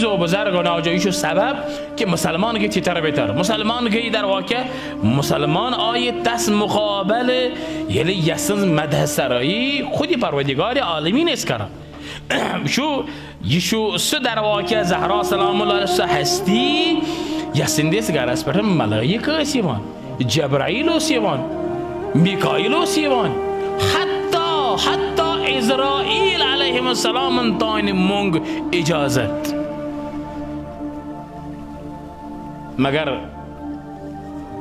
و بزرگان آجایشو سبب که مسلمان که تیتر بیتر مسلمان که در واقع مسلمان آیه دست مقابل یلی یسن مده سرایی خودی پروردگار عالمین است کرد شو در واقع زهرا سلام الله علیها هستی یسندیس گرس پر ملائکه سیوان جبرائیل سیوان میکائیل سیوان حتی اسرائیل علیهم السلام تاین مونگ اجازت مگر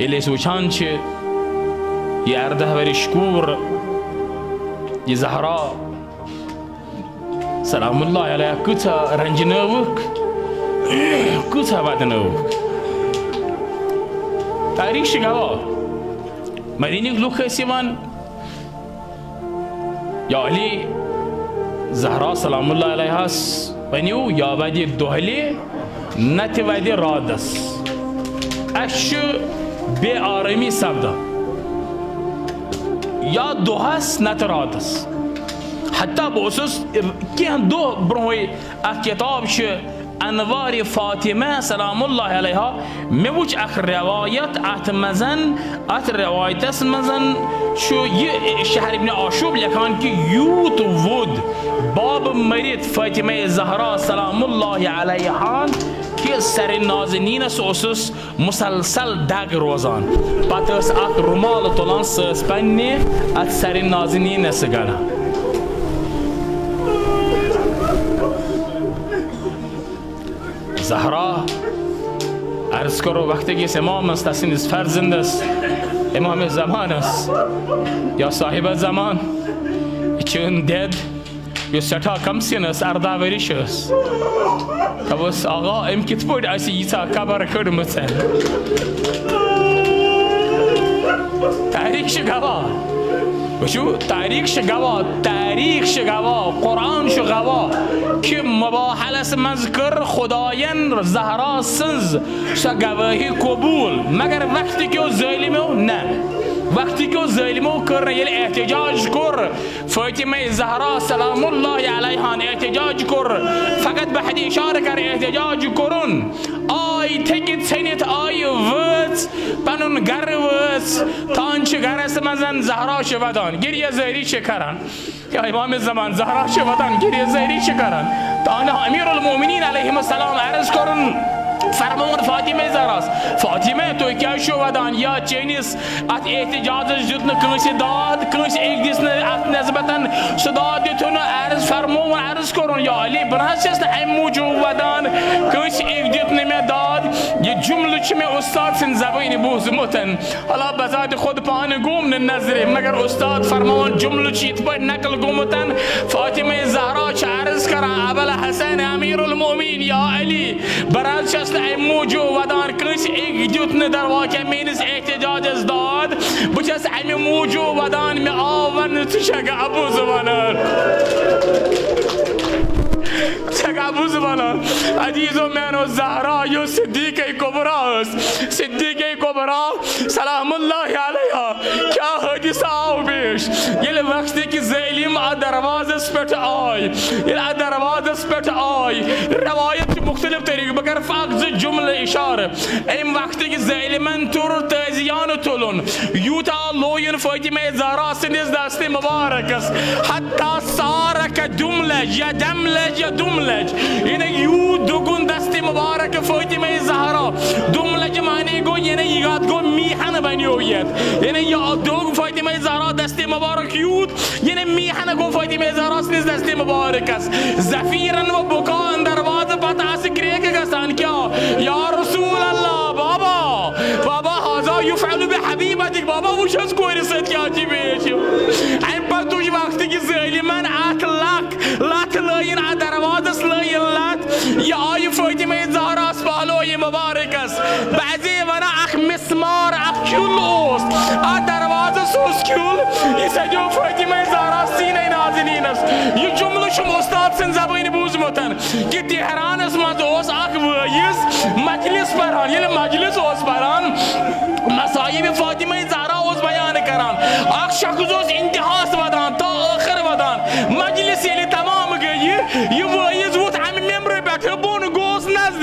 الیس وچان چه یه ارده ورشکور یه زهرا سلام الله علیها کتا رنج نوک کتا بد نوک تاریخ شگوا مدینی لوک سیوان یا علی زهرا سلام الله علیها بنیو یا بدی دوهلی نت بدی رادس اش به آرامی سبدا یا دوهس نت رادس حتی بوسوس که دو بروی کتاب شه انوار فاطمه سلام الله علیها میبوچ اخر روایت اتمزن ات روایت اسمزن شو یه شهر ابن آشوب لکان که یوت ود باب مرید فاطمه زهرا سلام الله علیها که سر نازنین سوسوس مسلسل دگ روزان پاتس ات رومال طولان سپنی ات سر نازنین سگرا زهرا عرض کرو وقتی که امام است این فرزند است امام زمان است یا صاحب زمان چون دید یا سرتا کم سین است ارداوریش است توس آقا امکت بود ایسی ایتا کبر کردم تن تاریخ شگوا وشو تاریخ شگوا قرآن شگوا که مباحلس مذکر خداین زهرا سنز شگواهی قبول مگر وقتی که ظالمه نه وقتی که ظالمه کرن یل احتجاج کر فاطمه زهرا سلام الله علیها احتجاج کر فقط به حدی اشاره کر احتجاج کرن آی تگید سنیت آی وز پنون گر وز تانچ گرس مزن زهرا شودان گریه زهری شکرن یا امام زمان زهرا شودان گریه زهری شکرن تانا امیر المؤمنین علیهم السلام عرض کرن فرمان فاطمه زهراست فاطمه تو کیا شودان یا چینیس ات احتجاج جتن کنسی داد کنسی ایک دیس ات نسبتن شداد تون عرض فرمان عرض کرن یا علی برهشست ام موجودان کنسی ایک دیت نمی داد یه جمله چی استاد سن زبان بوز متن حالا بذات خود پان گم نظره مگر استاد فرمان جمله چیت باید نقل گمتن فاطمه زهرا چه عرض کرن اول حسن امیر المؤمنین یا علی برهشست موجودان کنسی ایک دیت در واقع مینس احتجاج از داد بچس امی موجودان می آورن تشک ابو زبانان چک ابو زبانان عزیزو منو زهرا یو صدیقه کبرا است صدیقه کبرا سلام الله علیها کیا حدیث آو بیش یل وقتی که ظالم دروازه اسپت آی یل دروازه اسپت آی روایت مختلف طریق بگر فقط جمله اشاره این وقتی که ظالمن تور تازیان تولون یوتا لوین فاطمه زهرا سندز دست مبارک است حتی سارک دملج یا دملج یا دملج یعنی یو دوگون دست مبارک فاطمه زهرا دملج معنی گو یعنی یادگو میهن بنیویت یعنی یا دوگ فاطمه زهرا دست مبارک یود یعنی میهن گو فاطمه زهرا سندز دست مبارک است زفیرن و بکان دروازه پتاس کریک گستان کیا یا رسول الله بابا هذا يفعل بحبيبتك بابا وش اسكو رسالت يا جيبيش این پتوش وقتی که ظالمان اطلاق لات لاین دروازه لاین لات یا آی فاطمه زهرا بالوی مبارک است بعضی ورا اخ مسمار اخ کول است دروازه سوس کول یسجو فاطمه زهرا سینه نازنین است یه جمله شما استاد سن زبان بوز متن که تهران است مدوس اخ ویس مجلس بران یه مجلس اوس بران مصائب فاطمه زهرا اوس بیان کران اخ شخصوس انتهاس ودان تا آخر ودان مجلس یلی تمام گیی یه ویس وط هم ممر بیت بون گوز